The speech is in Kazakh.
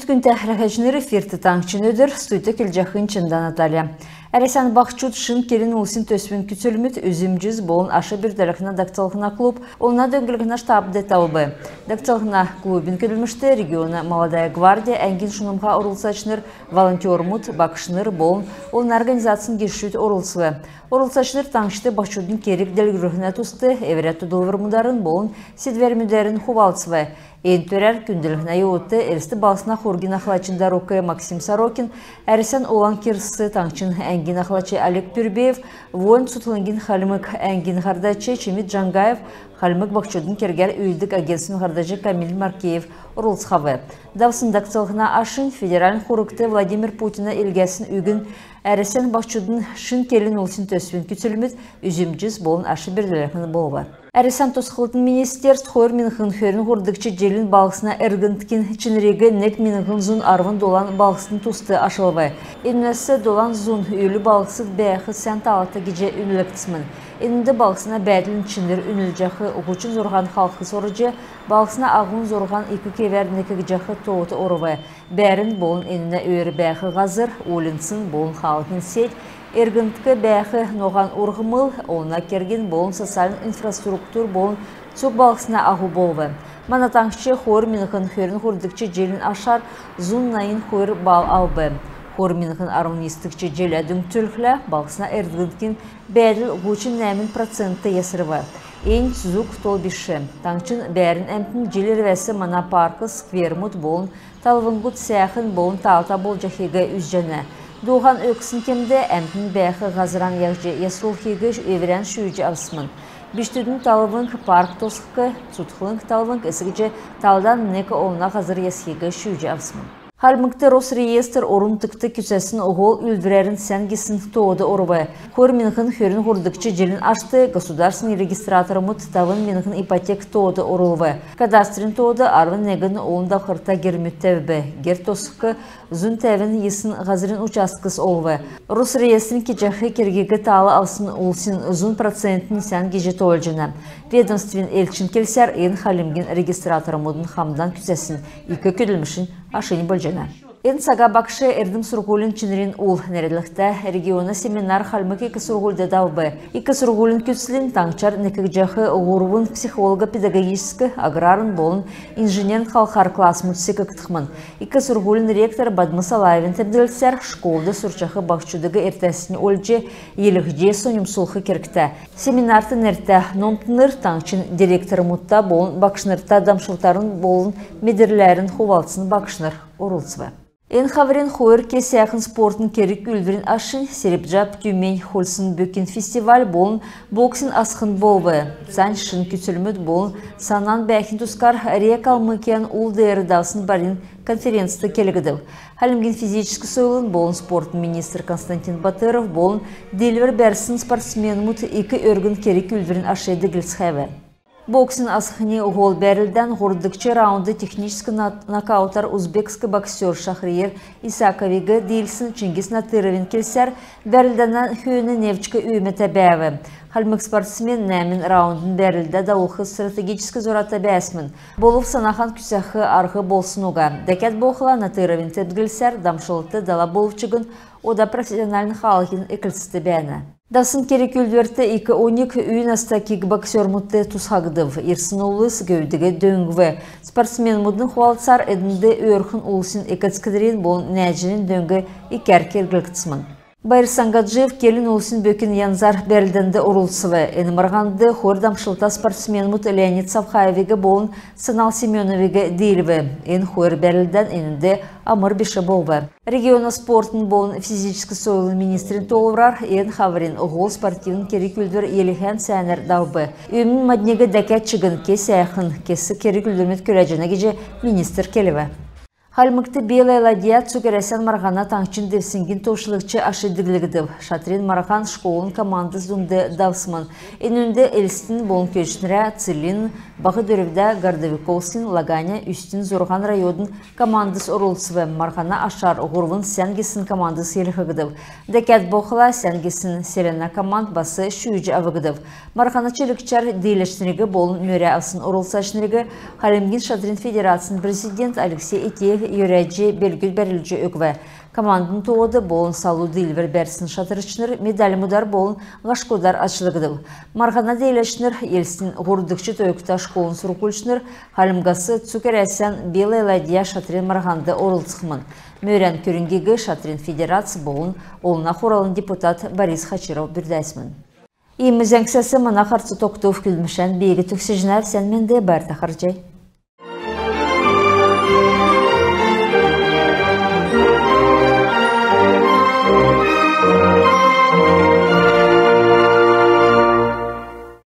күнті рәхәжінері фирті таңчын өдір, стуйты келжақын чындан Наталья. Әресен бақчуд шын келін ұлсын төсмен күтілмет үзімжіз болын ашы бір дәріқіна дакталғына клуб, олына дөңгілігіна штабды тауыбы. Дакталғына клубын келілмішті регионы Молодая гвардия әңгін шынымға орылсачыныр волонтер-мұт бақшыныр болын, олын организациясын кешует орылсывы. Орылсачыныр таңшты бақчудың керік дәлгірігіне тұсты, әверет тұдылвырмударын болын сидвермудерін хувалсывы. Эйн төрәр күнділігіне еуытты әрісті балсына қоргин ақылачында рокы Максим Сорокин, әрісен олан керісті таңчын әңгін ақылачы Олег Пюрбеев, воин сұтылыңгін Халимык әңгін қардачы Чемит Жангаев, Халимык бақчудың кергер үйілдік агентсін қардачы Камиль Маркеев ұрылсқавы. Давсындақ цылғына ашын федералін қорықты Владимир Путина елгесін үгін әрісен бақчудың шын келін ұлсын төсвен күтілімет үзімжіз болын ашы берділерін болуы. Әрісан тосқылытын министерст хойр минхын хөрін ғордықчы желін балғысына әргінткен чынрегі нек минхын зұн арвын долан балғысын тұсты ашылывай. Еннесі долан зұн үйлі балғысы бәйіқі сән талаты геже үніліктісмін. Енінді балғысына бәділін чыныр үнілжақы ұғучын зорған халқы сорыжы, балғысына ағын зорған екі кеверінекі жақы тоғыты орывай. Бәрін болын еніне өйірі бәйіқі ғазыр, олынсын болын халқын сел, Эргінткі бәйіқі ноған ұрғымыл, олына керген болын социалын инфраструктур болын цук балғысына ағу болғы. Манатаңшы хор минхын хөрін хордықчы желін ашар, зұн найын хор бал албы. Хор минхын арунистікчі жел әдің түлхлі, балғысына эргінткен бәділ ғучин нәмін проценті есірі. Ең зүк тол біші. Таңчын бәрін әмтін желер вәсі мана паркы сквермут болын, талвыңғыт сәйхін болын талта бол жахеге үзжені. Doğan öksün kemde əmtin bəyəxi ғazıran яғжы есрул хегі эверен шүйіжі авсымын. Біштүдің талывынг парк тосқы, цутқылынг талывынг әсігіжі талдан некі олына ғазыр есхегі шүйіжі авсымын. Халмыкты Росреестр орын тыкты күсәсін оғол үлдірерін сәнгесін тоғыды орыбы. Хор минхын хөрін ғордықчы желін ашты, государственный регистратор мұт тавын минхын ипотек тоғыды орылбы. Кадастрин тоғыды арвын негін оғында қырта гермет тәвбі. Гер тосқы зүн тәвін есын ғазырын участкыс олбы. Росреестрин кечахы кергегі талы алсын олсын зүн процентін сәнгеже тоғылжына. Ведомствен елчин келсер ең халимген регистратор мұдын хамдан күсәсін екі көділмішін ашыны бөлжені. Эн сага бақшы әрдім сұрғылын чынырын ол нәреділікті регионы семинар халмык екі сұрғылды даубы. Екі сұрғылын күтсілін таңчар некік жағы ғұрвын психолого-педагогическі аграрын болын инженерін халқар класс мұтсек үктіқмін. Екі сұрғылын ректор Бадмыс Алаевын тәбділсер школды сұрчақы бақчудығы әртәсіне өлже елігде соным сұлқы керікті. Семинарды нәрті номтыныр таңчын директоры мұтта болын бақшынырта дамшылтарын болын медерлерін хувалсын бақшыныр орылсывы. Эн хаврен хойр кесяхын спортын керік үлдірін ашын Серепджап Тюмень Холсын бөкен фестиваль болын боксин асқын болбы. Сан шын күтілмет болын санан бәкін тұскар рекал мұкен ұлдайыры даусын барин конференцияты келігіділ. Халимген физическі сойлын болын спорт министр Константин Батыров болын делвер бәрсін спортсмен мұт екі өргін керік үлдірін ашайды гілсхәві. Боксин асхыне гол бәрілден ғордықчы раунды техническі нокаутар узбекский боксер Шахриер Исаковигі дейлсін Чингис Натыровин келсер, бәрілденен хүйіні невчкі үйметі бәві. Халмык спортсмен нәмін раундын бәрілді дауылқы стратегическі зората бәсмін. Болув санахан күсәхі арғы болсын оға. Дәкет боқыла Натыровин тәбгілсер, дамшылықты дала болывчығын, ода профессионалын халықын екілсісті бәні. Дасын керек үлдерті 2-12 үйін аста кикбоксер мұтты тұсағыдыв. Ирсын ұлыс гөйдігі дөңгі. Спортсмен мұдың хуалцар әдінді өрхін ұлысын екатскідерін болын нәжінің дөңгі икәр кергіліктісмін. Байыр Сангаджев келін ұлысын бөкін янзар бәрілдінді ұрылсывы. Әнімарғанды хордамшылта спортсмен мұт Леонид Савхаевігі болын Сынал Семеновігі дейліві. Ән хойр бәрілден әнінде амыр беші болбы. Региона спортын болын физическі сойлын министрін толырар, ән хаврин ұғол спортивын керек үлдір еліген сәнер даубы. Өмін маднегі дәкәт чығын кес әйқын, кесі керек үлдірмет көрәжіне кеже министр келіві. Халмыкты белай ладья цукересен марғана таңчын девсінген тошылықчы ашыдығылығыдып. Шатрин марған школын команды зұмды давсымын. Энүнді әлістін болын көшінірі Цилин, бағы дөрівді Гардовиковсын, Лаганя, үстін Зорған райодын командыс орылсывы. Марғана ашар ғұрвын сәнгесін командыс еліғыдып. Дәкәт боқыла сәнгесін Селена команд басы шүйіжі авығыдып. Марғана челікчар дейлешінірігі болын мөрі асын орылсашынырігі Халимген Шатрин Федерацияның президент Алексей Этеев Yüreci, Belgül Berilci Ökve. Komandın toğudu bolun salu dilver bersin şatırıçınır, medali mudar bolun gaşkodar açılığıdı. Marxana deyleşinir, Elsin Gurdukçı Toyukta şkolun surukulçınır, Halimgası Tsuker Esen Bela Eladiya şatırın marxandı orıltıqmın. Mören körüngegi şatırın federatsı bolun, oluna xoralın deputat Boris Xachirov birdəsmin. İmizən kisəsi mana xarçı toqtuf külmüşən, beygi tüksücünəv sen mende barda xarcay.